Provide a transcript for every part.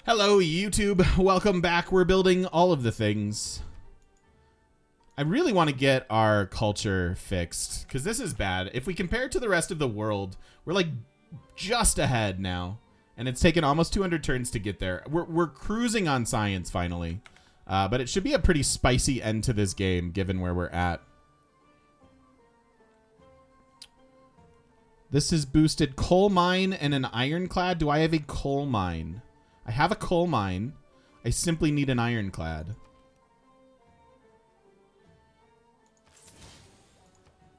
Hello, YouTube. Welcome back. We're building all of the things. I really want to get our culture fixed because this is bad. If we compare it to the rest of the world, we're like just ahead now. And it's taken almost 200 turns to get there. We're cruising on science finally. But it should be a pretty spicy end to this game given where we're at. This is boosted coal mine and an ironclad. Do I have a coal mine? I have a coal mine. I simply need an ironclad.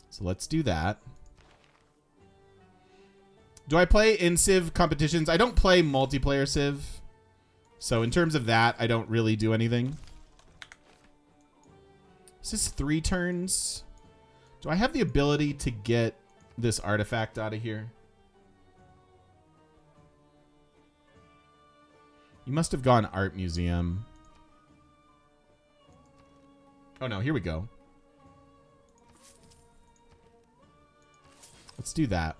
So let's do that. Do I play in Civ competitions? I don't play multiplayer Civ. So in terms of that, I don't really do anything. Is this 3 turns? Do I have the ability to get this artifact out of here? You must have gone art museum. Oh no, here we go. Let's do that.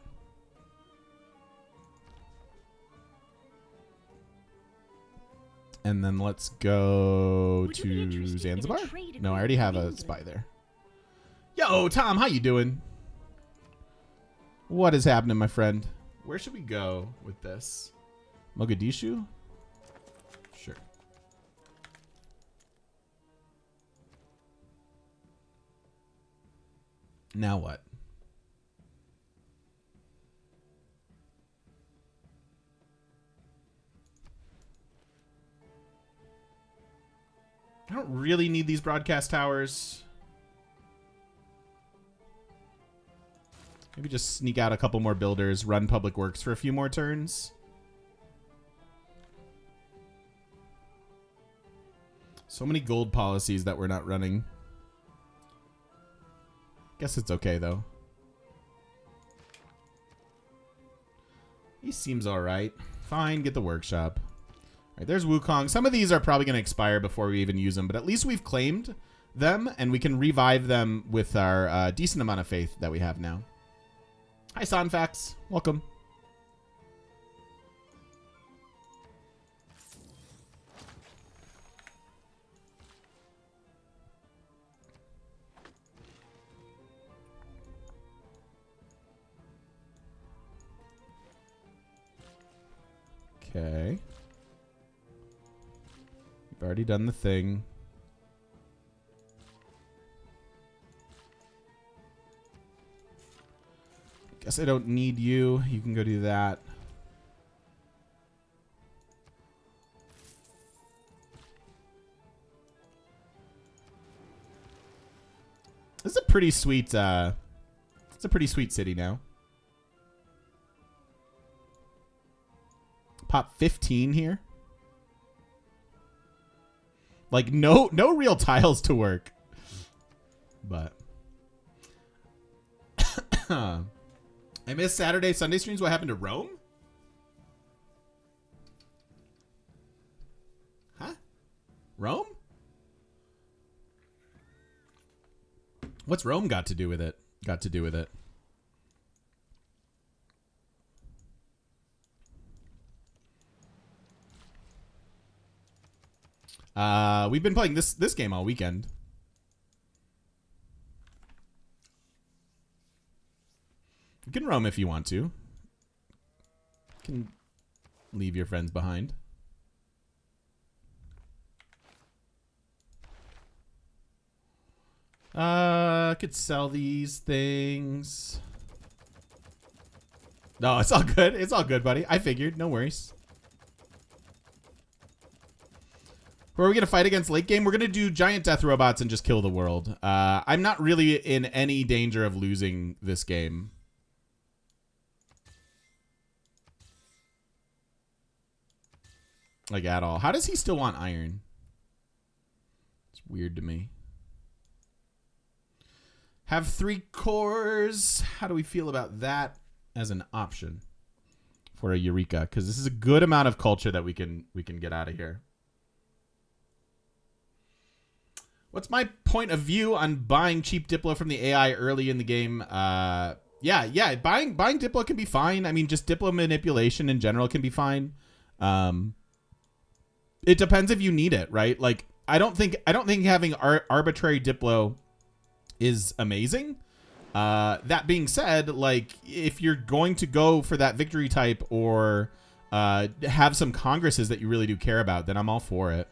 And then let's go to Zanzibar. No, I already have a spy there. Yo, Tom, how you doing? What is happening, my friend? Where should we go with this? Mogadishu? Sure. Now what? I don't really need these broadcast towers. Maybe just sneak out a couple more builders, run public works for a few more turns. So many gold policies that we're not running. Guess it's okay, though. He seems alright. Fine, get the workshop. Alright, there's Wukong. Some of these are probably going to expire before we even use them, but at least we've claimed them, and we can revive them with our decent amount of faith that we have now. Hi, Sonfax. Welcome. Okay. We've already done the thing. Guess I don't need you. You can go do that. This is a pretty sweet it's a pretty sweet city now. Pop 15 here. Like no real tiles to work. But I missed Saturday, Sunday streams. What happened to Rome? Huh? Rome? What's Rome got to do with it? Got to do with it. We've been playing this game all weekend. You can roam if you want to. You can leave your friends behind. I could sell these things. No, it's all good. It's all good, buddy. I figured. No worries. Who are we going to fight against late game? We're going to do giant death robots and just kill the world. I'm not really in any danger of losing this game. Like, at all. How does he still want iron? It's weird to me. Have 3 cores. How do we feel about that as an option for a Eureka? Because this is a good amount of culture that we can get out of here. What's my point of view on buying cheap Diplo from the AI early in the game? Yeah, buying Diplo can be fine. I mean, just Diplo manipulation in general can be fine. It depends if you need it, right? Like I don't think having arbitrary Diplo is amazing. That being said, like if you're going to go for that victory type or have some congresses that you really do care about, then I'm all for it.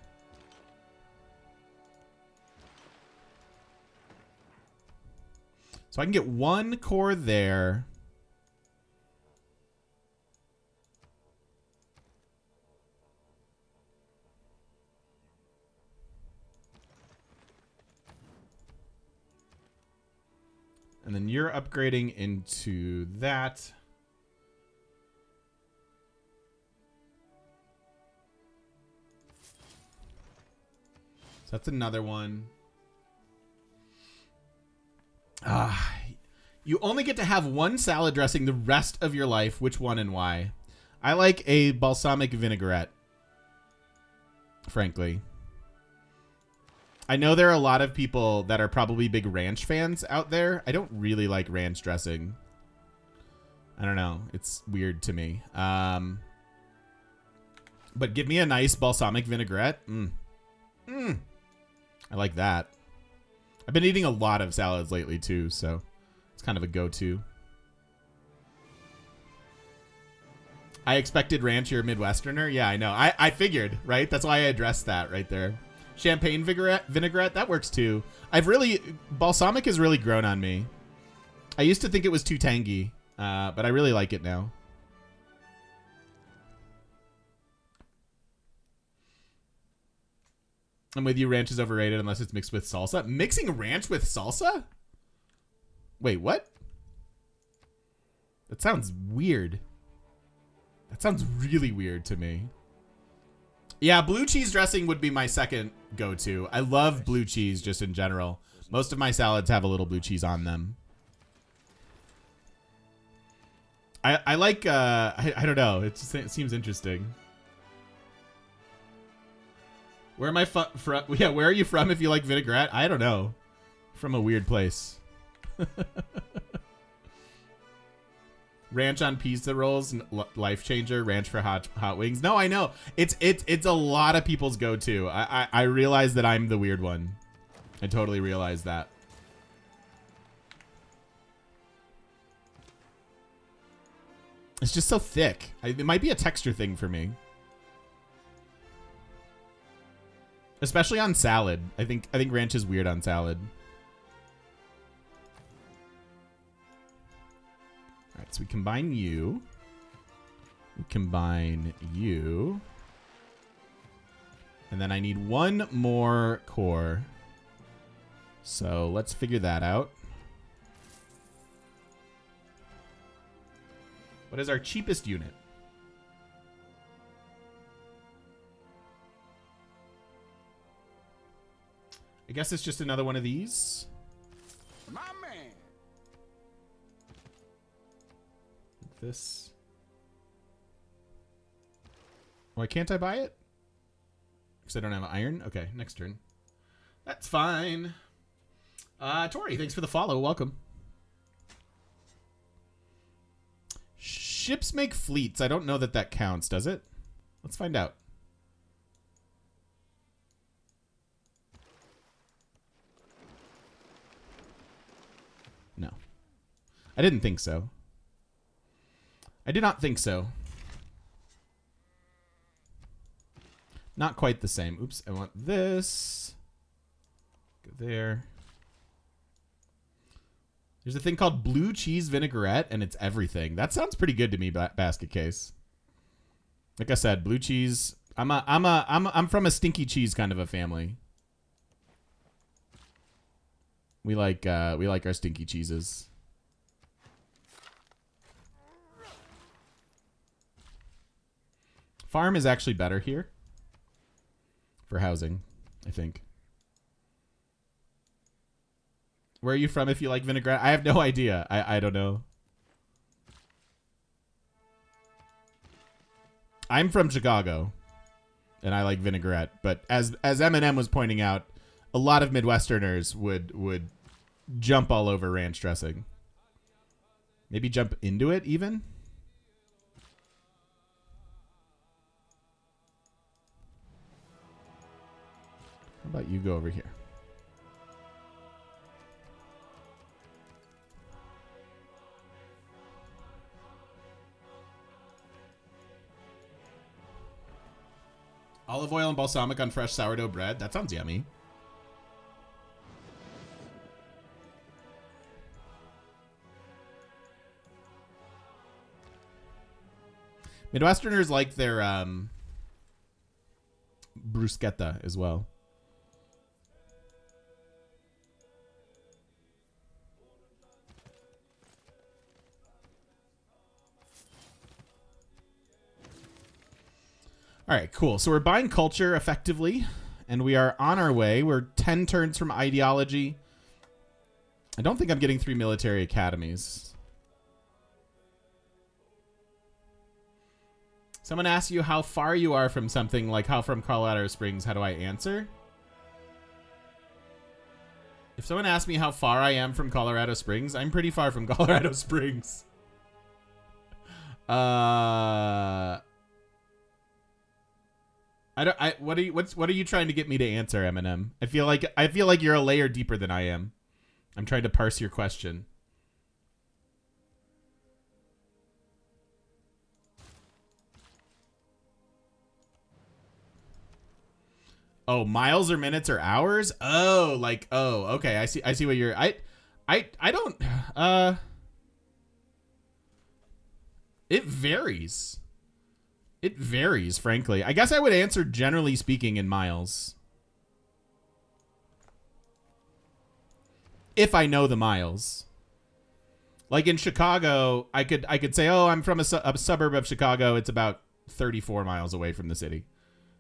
So I can get one core there. And then you're upgrading into that. So that's another one. You only get to have one salad dressing the rest of your life. Which one and why? I like a balsamic vinaigrette, frankly. I know there are a lot of people that are probably big ranch fans out there. I don't really like ranch dressing. I don't know. It's weird to me. But give me a nice balsamic vinaigrette. I like that. I've been eating a lot of salads lately too, so it's kind of a go-to. I expected ranch, you're a Midwesterner. Yeah, I know. I figured, right? That's why I addressed that right there. Champagne vinaigrette, that works too. Balsamic has really grown on me. I used to think it was too tangy, but I really like it now. I'm with you, ranch is overrated unless it's mixed with salsa. Mixing ranch with salsa? Wait, what? That sounds weird. That sounds really weird to me. Yeah, blue cheese dressing would be my second go-to. I love blue cheese just in general. Most of my salads have a little blue cheese on them. I like, I don't know. It seems interesting. Where am I from? Yeah, where are you from if you like vinaigrette? I don't know. From a weird place. Ranch on pizza rolls, life changer. Ranch for hot wings. No, I know. It's a lot of people's go-to. I realize that I'm the weird one. I totally realize that. It's just so thick. It might be a texture thing for me. Especially on salad. I think ranch is weird on salad. All right, so we combine you. We combine you. And then I need one more core. So let's figure that out. What is our cheapest unit? I guess it's just another one of these. My man. Like this. Why can't I buy it? Because I don't have iron? Okay, next turn. That's fine. Tori, thanks for the follow. Welcome. Ships make fleets. I don't know that counts, does it? Let's find out. No. I didn't think so. I did not think so. Not quite the same. Oops, I want this. Go there. There's a thing called blue cheese vinaigrette, and it's everything. That sounds pretty good to me, basket case. Like I said, blue cheese. I'm from a stinky cheese kind of a family. We like our stinky cheeses. Farm is actually better here for housing, I think. Where are you from if you like vinaigrette? I have no idea. I don't know. I'm from Chicago, and I like vinaigrette. But as Eminem was pointing out, a lot of Midwesterners would jump all over ranch dressing. Maybe jump into it even. How about you go over here? Olive oil and balsamic on fresh sourdough bread. That sounds yummy. Midwesterners like their bruschetta as well. All right, cool. So we're buying culture effectively, and we are on our way. We're 10 turns from ideology. I don't think I'm getting 3 military academies. Someone asks you how far you are from something, like how from Colorado Springs. How do I answer? If someone asks me how far I am from Colorado Springs, I'm pretty far from Colorado Springs. What are you trying to get me to answer, Eminem? I feel like you're a layer deeper than I am. I'm trying to parse your question. Oh, miles or minutes or hours? Oh, okay. I see what you're I don't it varies. It varies, frankly. I guess I would answer generally speaking in miles. If I know the miles. Like in Chicago, I could say, "Oh, I'm from a suburb of Chicago. It's about 34 miles away from the city."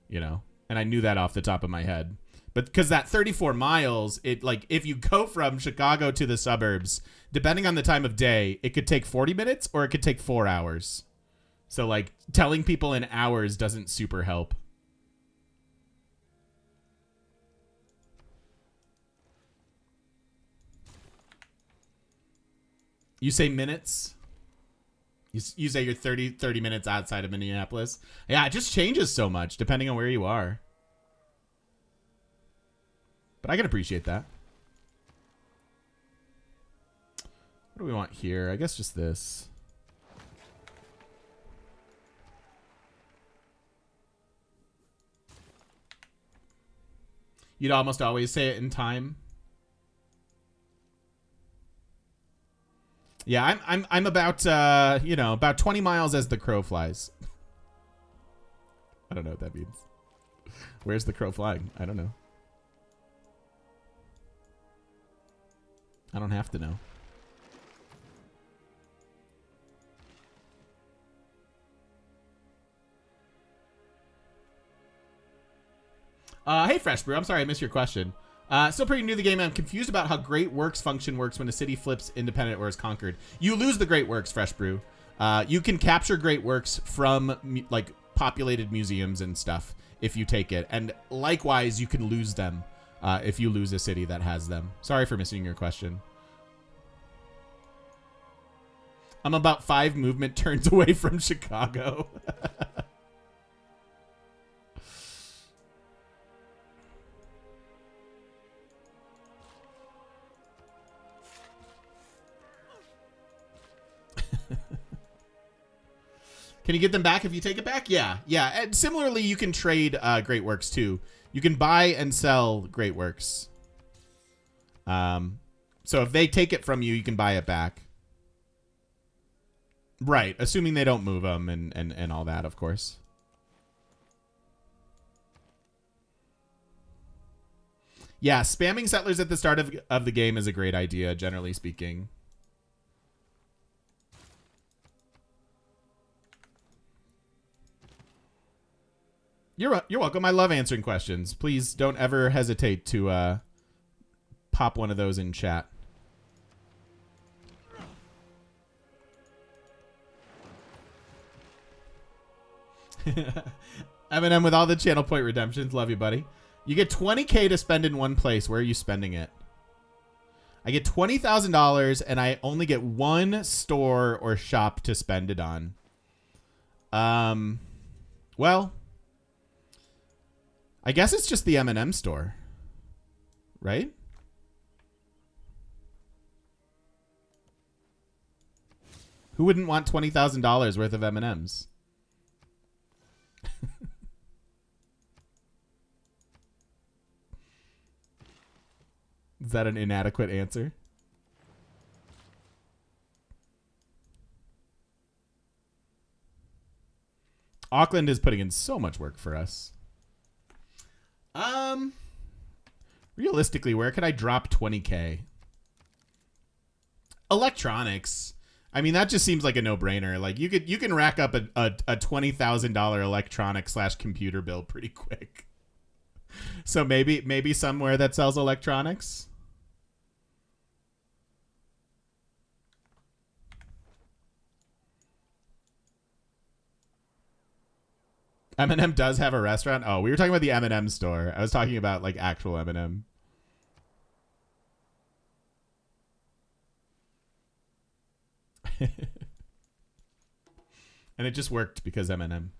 You know? And I knew that off the top of my head. But because that 34 miles, if you go from Chicago to the suburbs, depending on the time of day, it could take 40 minutes or it could take 4 hours. So, like, telling people in hours doesn't super help. You say minutes? You say you're 30 minutes outside of Minneapolis? Yeah, it just changes so much depending on where you are. But I can appreciate that. What do we want here? I guess just this. You'd almost always say it in time. Yeah, I'm about about 20 miles as the crow flies. I don't know what that means. Where's the crow flying? I don't know. I don't have to know. Hey, Fresh Brew. I'm sorry I missed your question. Still pretty new to the game. I'm confused about how Great Works function works when a city flips independent or is conquered. You lose the Great Works, Fresh Brew. You can capture Great Works from like populated museums and stuff if you take it. And likewise, you can lose them if you lose a city that has them. Sorry for missing your question. I'm about 5 movement turns away from Chicago. Can you get them back if you take it back? Yeah. And similarly, you can trade Great Works too. You can buy and sell Great Works. So if they take it from you, you can buy it back. Right, assuming they don't move them and all that, of course. Yeah, spamming settlers at the start of the game is a great idea, generally speaking. You're welcome. I love answering questions. Please don't ever hesitate to pop one of those in chat. Eminem with all the channel point redemptions. Love you, buddy. You get $20K to spend in one place. Where are you spending it? I get $20,000 and I only get one store or shop to spend it on. Well, I guess it's just the M&M store. right? Who wouldn't want $20,000 worth of M&Ms? Is that an inadequate answer? Auckland is putting in so much work for us. Realistically, where could I drop 20K? Electronics. I mean, that just seems like a no-brainer. Like you can rack up a $20,000 electronic / computer bill pretty quick. So maybe somewhere that sells electronics. M&M does have a restaurant. Oh, we were talking about the M&M store. I was talking about like actual M&M. And it just worked because M&M.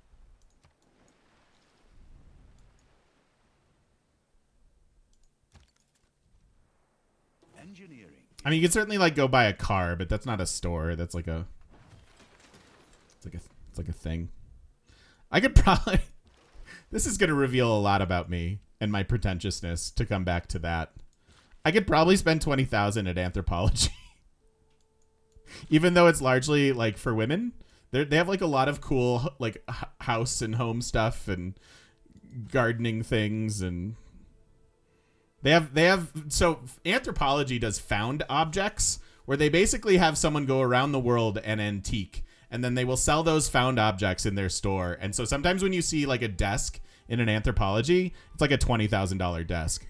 Engineering. I mean, you can certainly like go buy a car, but that's not a store. That's like a it's like a thing. I could probably this is going to reveal a lot about me and my pretentiousness to come back to that. I could probably spend 20,000 at Anthropologie. Even though it's largely like for women, they have like a lot of cool like house and home stuff and gardening things, and they have so Anthropologie does found objects where they basically have someone go around the world and antique, and then they will sell those found objects in their store. And so sometimes when you see like a desk in an Anthropologie, it's like a $20,000 desk.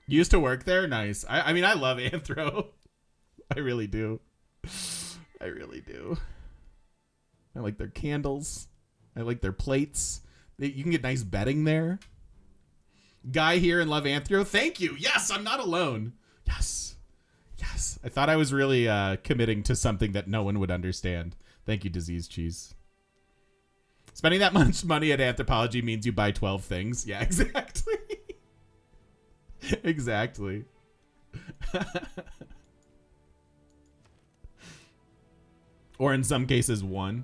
You used to work there? Nice. I mean, I love Anthro. I really do. I really do. I like their candles. I like their plates. You can get nice bedding there. Guy here in Love Anthro. Thank you. Yes, I'm not alone. Yes. Yes. I thought I was really committing to something that no one would understand. Thank you, Disease Cheese. Spending that much money at Anthropologie means you buy 12 things. Yeah, exactly. Exactly. Or in some cases, one.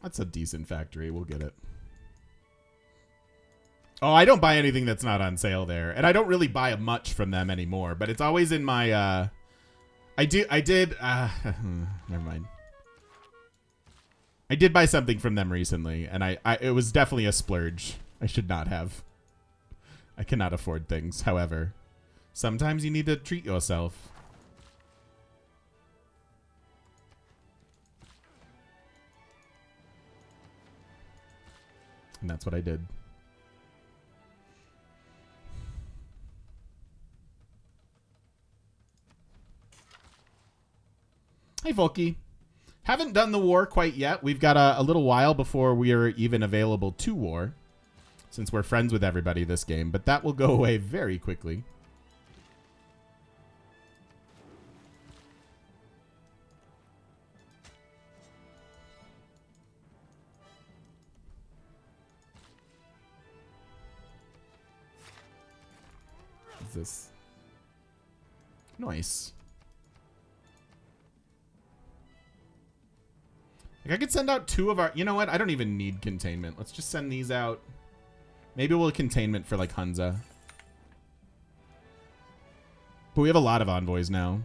That's a decent factory. We'll get it. Oh, I don't buy anything that's not on sale there. And I don't really buy much from them anymore. But it's always in my... I did... never mind. I did buy something from them recently. And it was definitely a splurge. I should not have. I cannot afford things. However, sometimes you need to treat yourself. And that's what I did. Hey, Volky. Haven't done the war quite yet. We've got a little while before we are even available to war, since we're friends with everybody this game, but that will go away very quickly. What's this? Nice. Like I could send out 2 of our... You know what? I don't even need containment. Let's just send these out. Maybe we'll containment for like Hunza. But we have a lot of envoys now.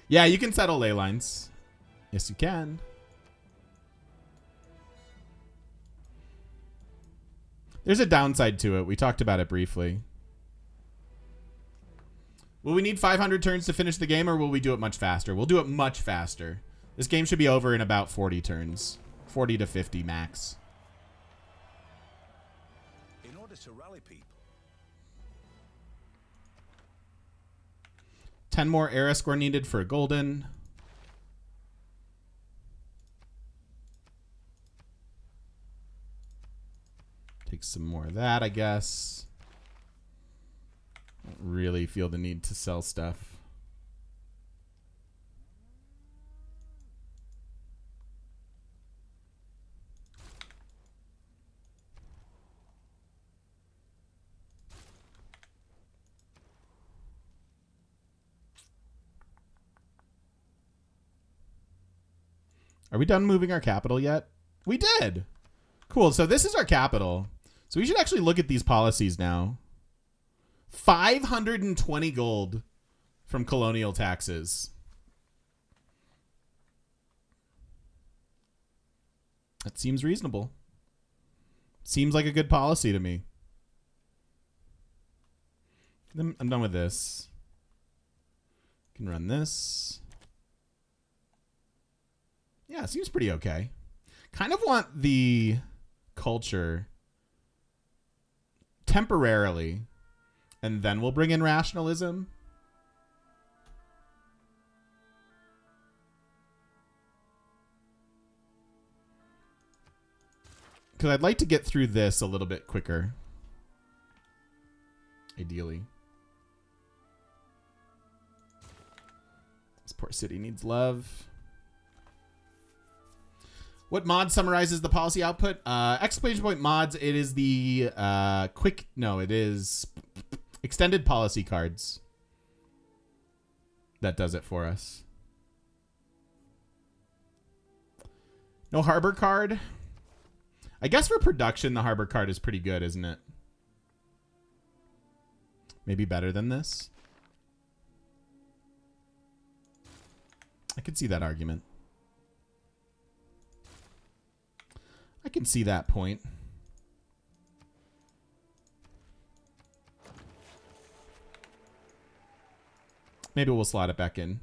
Yeah, you can settle ley lines. Yes, you can. There's a downside to it. We talked about it briefly. Will we need 500 turns to finish the game, or will we do it much faster? We'll do it much faster. This game should be over in about 40 turns. 40 to 50 max. In order to rally people. 10 more era score needed for a golden. Take make some more of that, I guess. Don't really feel the need to sell stuff. Are we done moving our capital yet? We did. Cool. So this is our capital. So we should actually look at these policies now. 520 gold from colonial taxes. That seems reasonable. Seems like a good policy to me. I'm done with this. Can run this. Yeah, seems pretty okay. Kind of want the culture temporarily, and then we'll bring in rationalism. Because I'd like to get through this a little bit quicker. Ideally. This poor city needs love. What mod summarizes the policy output? Exclamation point mods. It is the it is extended policy cards. That does it for us. No harbor card. I guess for production, the harbor card is pretty good, isn't it? Maybe better than this. I could see that argument. I can see that point. Maybe we'll slot it back in.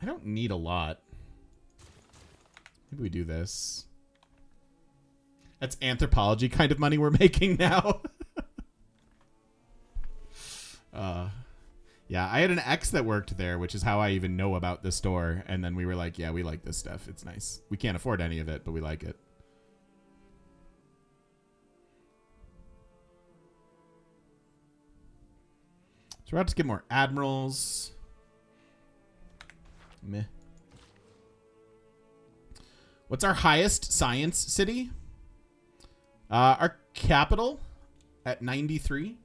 I don't need a lot. Maybe we do this. That's anthropology kind of money we're making now. Yeah, I had an ex that worked there, which is how I even know about the store. And then we were like, yeah, we like this stuff. It's nice. We can't afford any of it, but we like it. So we're about to get more admirals. Meh. What's our highest science city? Our capital at 93.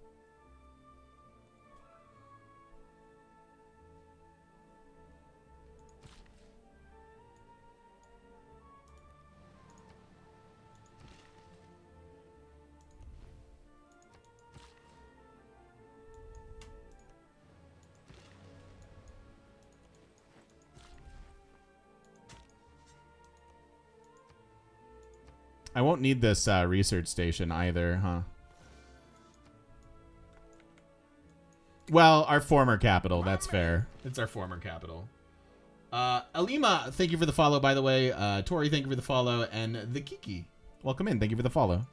I won't need this research station either, huh? Well, our former capital. That's fair. It's our former capital. Alima, thank you for the follow, by the way. Tori, thank you for the follow. And the Kiki, welcome in. Thank you for the follow.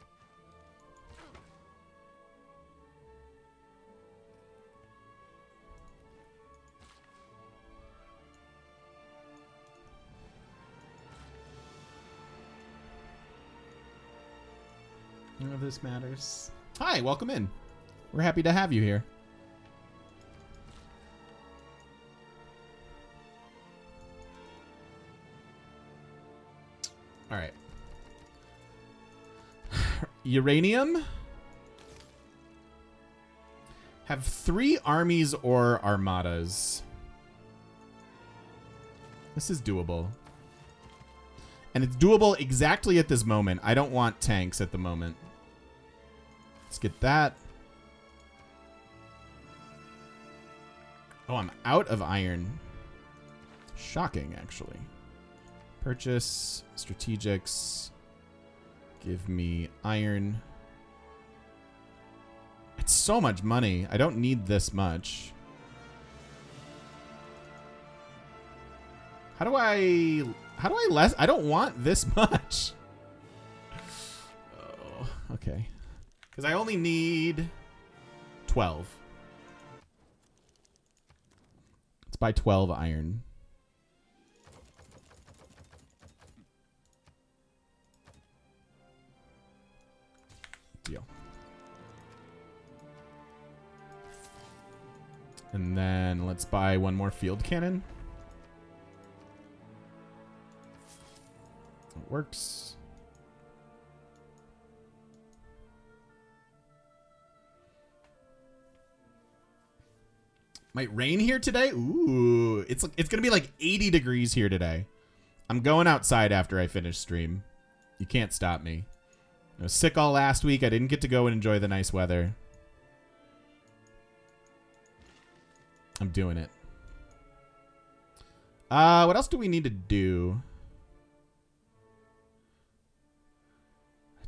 None of this matters. Hi, welcome in. We're happy to have you here. All right. Uranium. Have 3 armies or armadas. This is doable. And it's doable exactly at this moment. I don't want tanks at the moment. Let's get that. Oh, I'm out of iron. Shocking, actually. Purchase, strategics. Give me iron. It's so much money. I don't need this much. How do I less? I don't want this much. Oh, okay. Because I only need 12. Let's buy 12 iron. And then let's buy one more field cannon. It works. Might rain here today. Ooh, it's gonna be like 80 degrees here today. I'm going outside after I finish stream. You can't stop me. I was sick all last week. I didn't get to go and enjoy the nice weather. I'm doing it. What else do we need to do?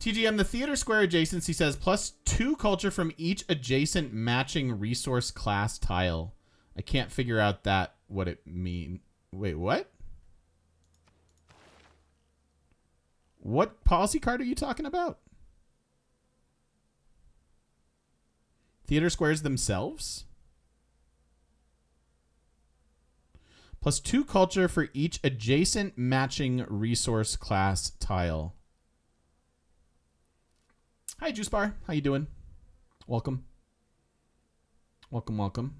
TGM, the theater square adjacency says +2 culture from each adjacent matching resource class tile. I can't figure out what it means. Wait, what? What policy card are you talking about? Theater squares themselves? +2 culture for each adjacent matching resource class tile. Hi, Juice Bar. How you doing? Welcome. Welcome, welcome.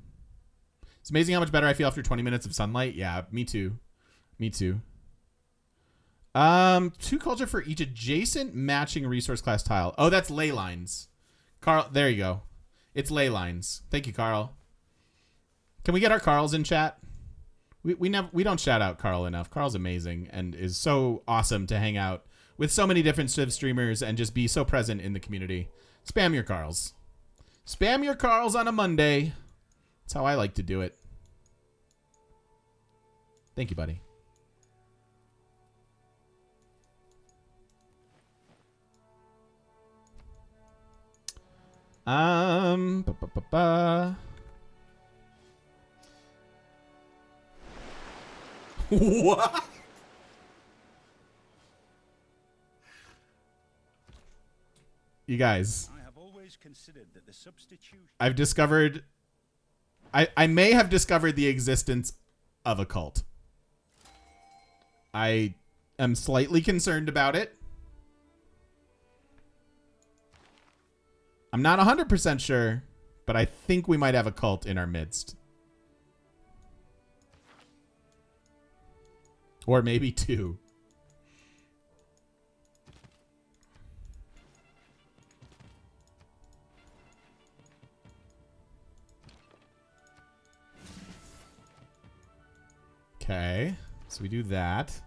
It's amazing how much better I feel after 20 minutes of sunlight. Yeah, me too. Me too. 2 culture for each adjacent matching resource class tile. Oh, that's ley lines. Carl, there you go. It's ley lines. Thank you, Carl. Can we get our Carls in chat? We don't shout out Carl enough. Carl's amazing and is so awesome to hang out with so many different Civ streamers and just be so present in the community. Spam your Carls. Spam your Carls on a Monday. That's how I like to do it. Thank you, buddy. What? You guys, I have always considered that the substitution. I've discovered, I may have discovered the existence of a cult. I am slightly concerned about it. I'm not 100% sure, but I think we might have a cult in our midst. Or maybe 2. Okay, so we do that.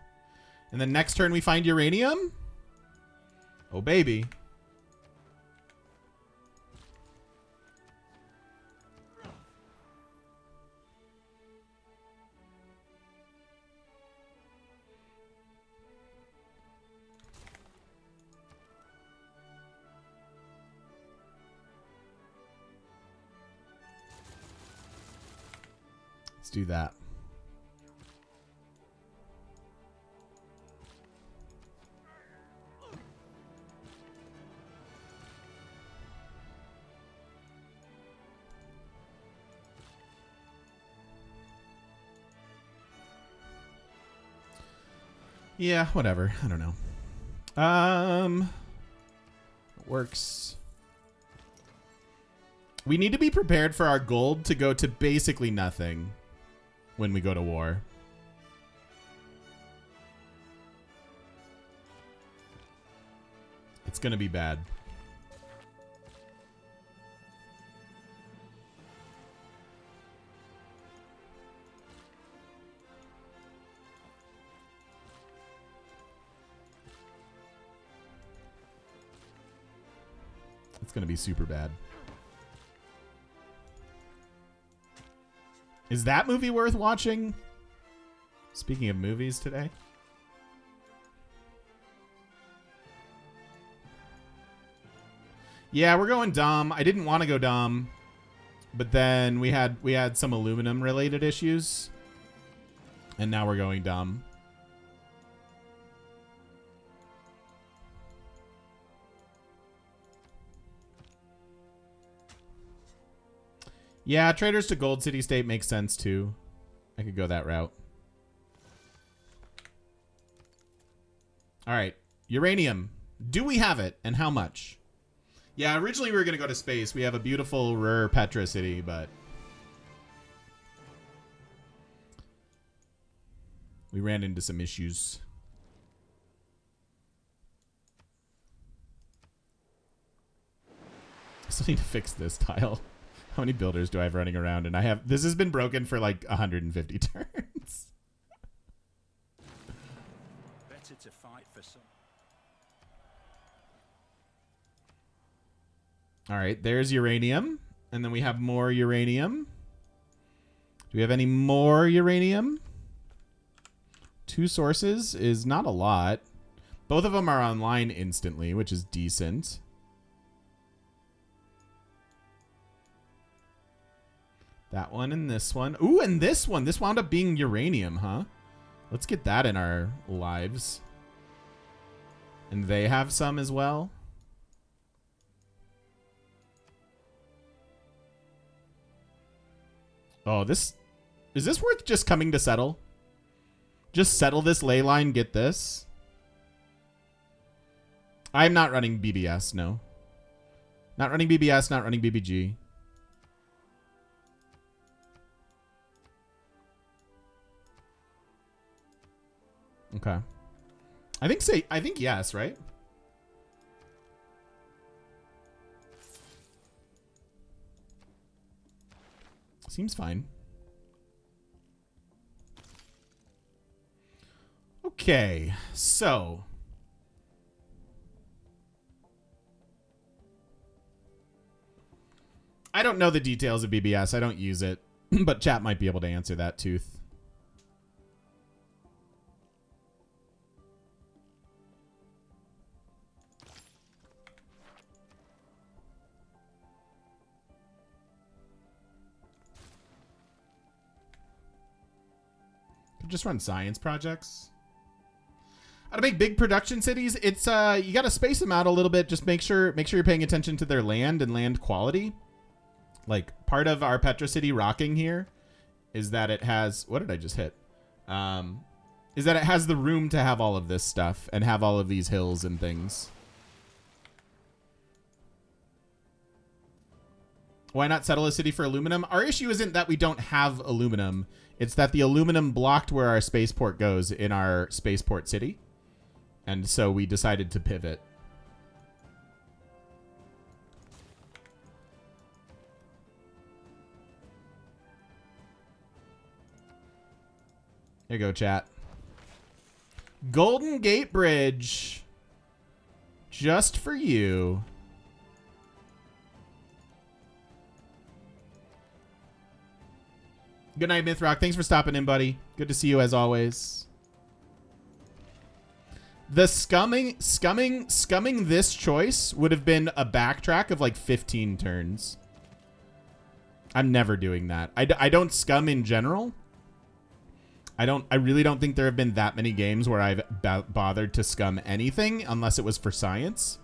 And then next turn we find uranium? Oh, baby. Let's do that. Yeah, whatever. I don't know. It works. We need to be prepared for our gold to go to basically nothing when we go to war. It's gonna be bad. It's gonna be super bad. Is that movie worth watching? Speaking of movies today. Yeah, we're going dumb. I didn't want to go dumb, but then we had some aluminum related issues, and now we're going dumb. Yeah, traders to Gold City State makes sense too. I could go that route. All right, uranium. Do we have it, and how much? Yeah, originally we were going to go to space. We have a beautiful Ruhr Petra city, but We ran into some issues. I still need to fix this tile. How many builders do I have running around? And I have... This has been broken for like 150 turns. Better to fight for some. All right, there's uranium. And then we have more uranium. Do we have any more uranium? 2 sources is not a lot. Both of them are online instantly, which is decent. That one and this one. Ooh, and this one. This wound up being uranium, huh? Let's get that in our lives. And they have some as well. Oh, this... Is this worth just coming to settle? Just settle this ley line, get this? I'm not running BBS, no. Not running BBS, not running BBG. Okay. I think yes, right? Seems fine. Okay, so I don't know the details of BBS. I don't use it, but chat might be able to answer that, Tooth. Just run science projects. How to make big production cities? It's you got to space them out a little bit. Just make sure you're paying attention to their land and land quality. Like part of our Petra City rocking here is that it has, what did I just hit? Is that it has the room to have all of this stuff and have all of these hills and things. Why not settle a city for aluminum? Our issue isn't that we don't have aluminum. It's that the aluminum blocked where our spaceport goes in our spaceport city. And so we decided to pivot. Here you go, chat. Golden Gate Bridge. Just for you. Good night, Mythrock. Thanks for stopping in, buddy. Good to see you as always. The scumming this choice would have been a backtrack of like 15 turns. I'm never doing that. I don't scum in general. I really don't think there have been that many games where I've bothered to scum anything unless it was for science.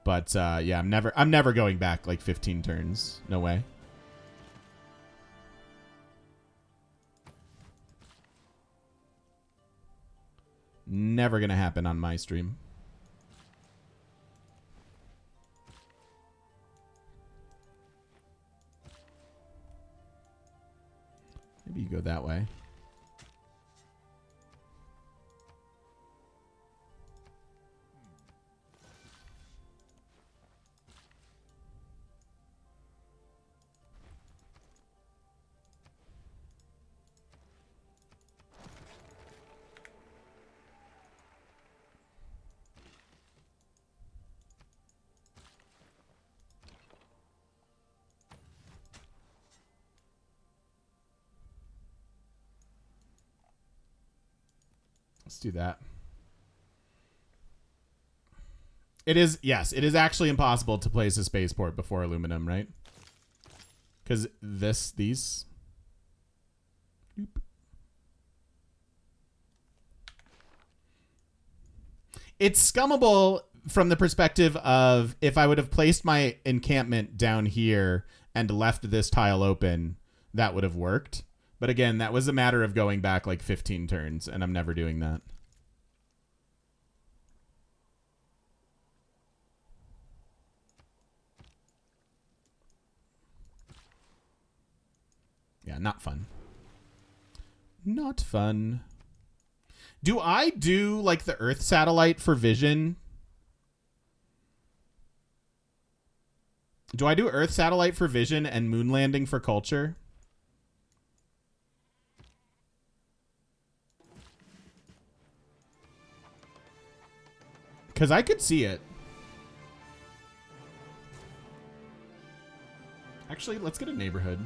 But yeah, I'm never going back like 15 turns. No way. Never gonna happen on my stream. Maybe you go that way. Let's do that. It is, yes, it is actually impossible to place a spaceport before aluminum, right? Because these. Boop. It's scummable from the perspective of if I would have placed my encampment down here and left this tile open, that would have worked. But again, that was a matter of going back like 15 turns, and I'm never doing that. Yeah, not fun. Not fun. Do I do like the Earth satellite for vision? Do I do Earth satellite for vision and moon landing for culture? Because I could see it. Actually, let's get a neighborhood.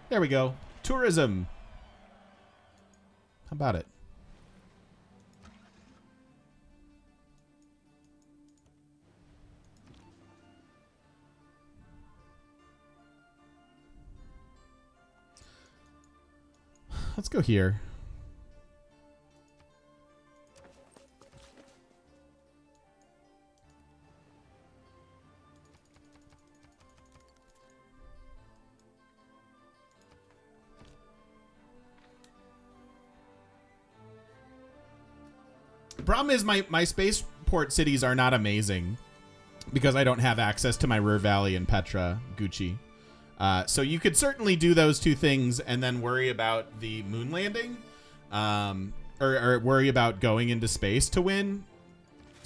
There we go. Tourism. How about it? Let's go here. The problem is my spaceport cities are not amazing because I don't have access to my Ruhr Valley and Petra, Gucci. So you could certainly do those two things and then worry about the moon landing, or worry about going into space to win.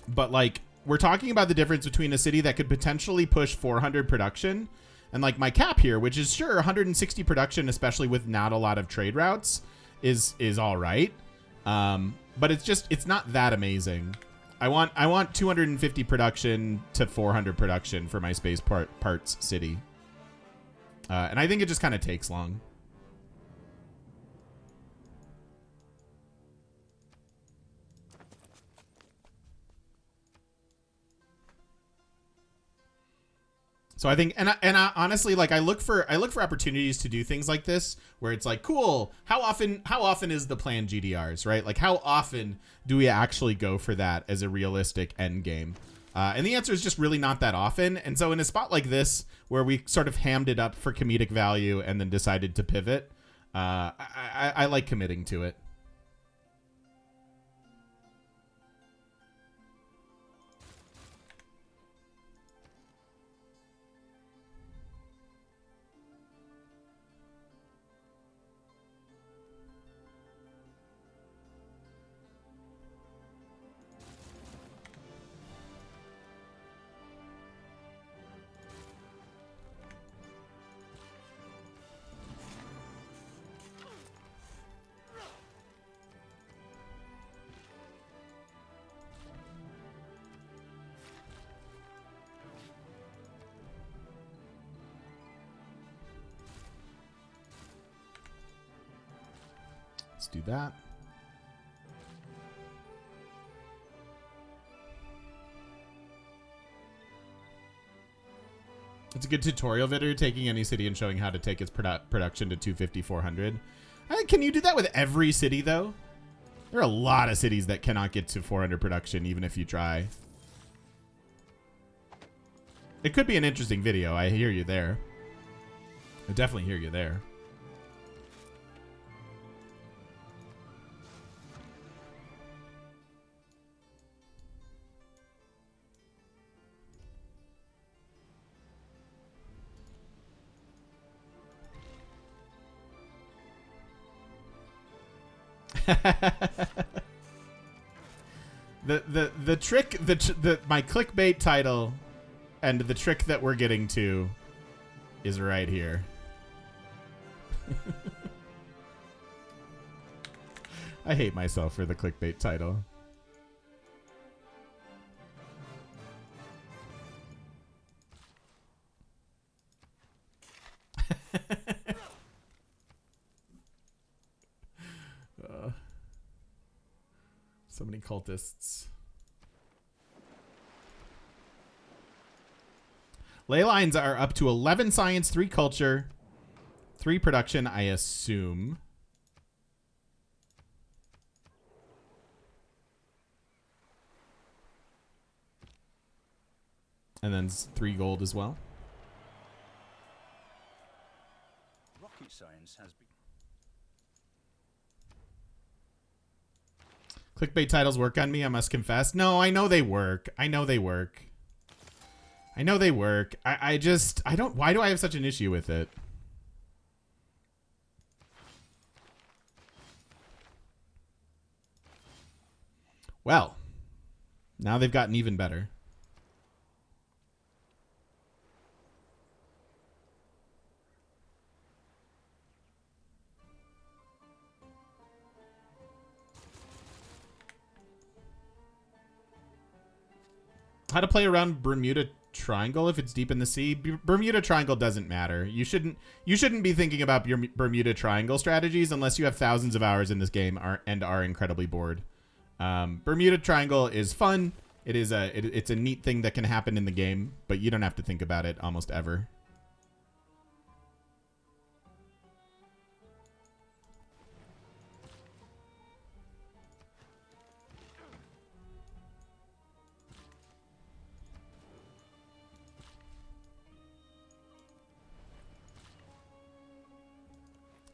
But like, we're talking about the difference between a city that could potentially push 400 production and like my cap here, which is sure 160 production, especially with not a lot of trade routes, is all right. But it's not that amazing. I want 250 production to 400 production for my space parts city. And I think it just kind of takes long. So I think, and I honestly, like, I look for opportunities to do things like this where it's like, cool. How often is the plan GDRs, right? Like, how often do we actually go for that as a realistic end game? And the answer is just really not that often. And so in a spot like this, where we sort of hammed it up for comedic value and then decided to pivot, I like committing to it. Let's do that. It's a good tutorial video taking any city and showing how to take its production to 250, 400. Can you do that with every city, though? There are a lot of cities that cannot get to 400 production, even if you try. It could be an interesting video. I hear you there. I definitely hear you there. the trick, my clickbait title and the trick that we're getting to is right here. I hate myself for the clickbait title. So many cultists. Ley lines are up to 11 science, 3 culture, 3 production, I assume. And then 3 gold as well. Rocket science has been. Clickbait titles work on me, I must confess. No, I know they work. I know they work. I know they work. I don't... Why do I have such an issue with it? Well, now they've gotten even better. How to play around Bermuda Triangle if it's deep in the sea? Bermuda Triangle doesn't matter. You shouldn't be thinking about your Bermuda Triangle strategies unless you have thousands of hours in this game and are incredibly bored. Bermuda Triangle is fun. It's a neat thing that can happen in the game, but you don't have to think about it almost ever.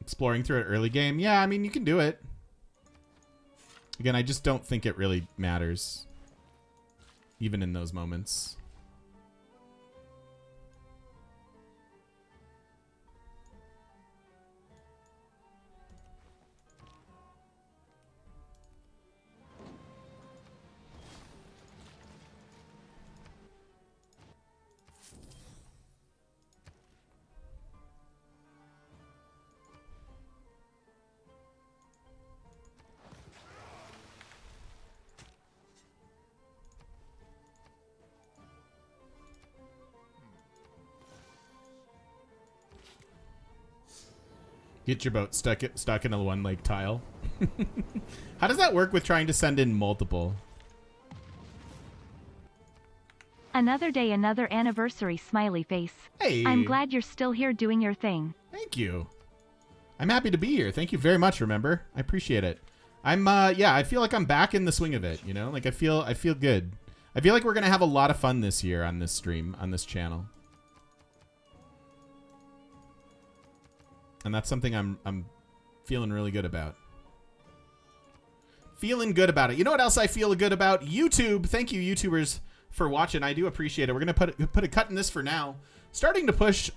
Exploring through an early game. Yeah, I mean, you can do it. Again, I just don't think it really matters. Even in those moments. Get your boat stuck in a one lake tile. How does that work with trying to send in multiple? Another day, another anniversary, smiley face. Hey. I'm glad you're still here doing your thing. Thank you. I'm happy to be here. Thank you very much, remember? I appreciate it. Yeah, I feel like I'm back in the swing of it, you know? Like I feel good. I feel like we're going to have a lot of fun this year on this stream, on this channel. And that's something I'm feeling really good about. Feeling good about it. You know what else I feel good about? YouTube. Thank you, YouTubers, for watching. I do appreciate it. We're going to put a cut in this for now. Starting to push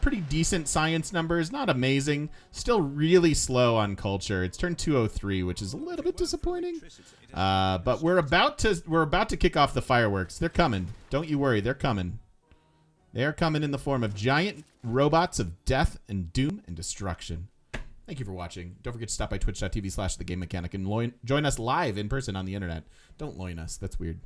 pretty decent science numbers. Not amazing. Still really slow on culture. It's turned 203, which is a little bit disappointing. But we're about to kick off the fireworks. They're coming. Don't you worry. They're coming. They are coming in the form of giant robots of death and doom and destruction. Thank you for watching. Don't forget to stop by twitch.tv/thegamemechanic and join us live in person on the internet. Don't loin us. That's weird.